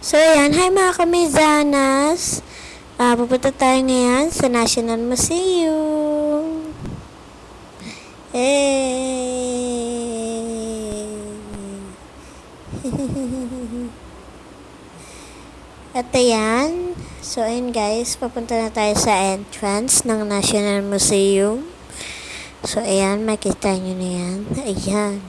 So, ayan. Hi mga kamizanas. Pupunta tayo ngayon sa National Museum. Hey! At ayan. So, ayan guys. Papunta na tayo sa entrance ng National Museum. So, ayan. Makita nyo na yan. Ayan.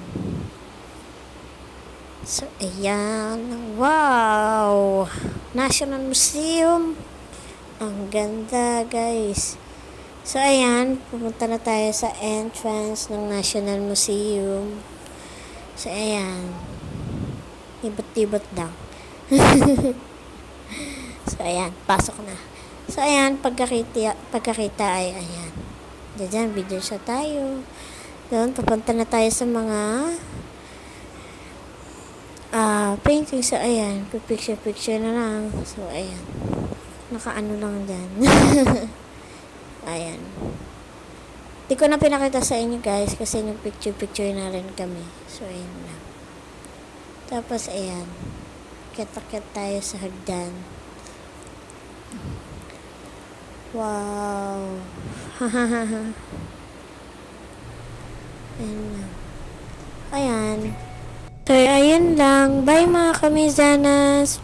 So, ayan. Wow! National Museum. Ang ganda, guys. So, ayan. Pumunta na tayo sa entrance ng National Museum. So, ayan. Ibot-ibot lang. So, ayan. Pasok na. So, ayan. Pagkakita ay, ayan. Diyan, video siya tayo. Doon, papunta na tayo sa mga painting. So, ayan. Picture na lang. So, ayan. Nakaano lang dyan. Ayan. Di ko na pinakita sa inyo guys kasi yung picture na rin kami. So, ayan lang. Tapos, ayan. Kit-kit tayo sa hagdan. Wow. Ayan lang. Ayan. So, ayan lang. Bye mga kamizanas.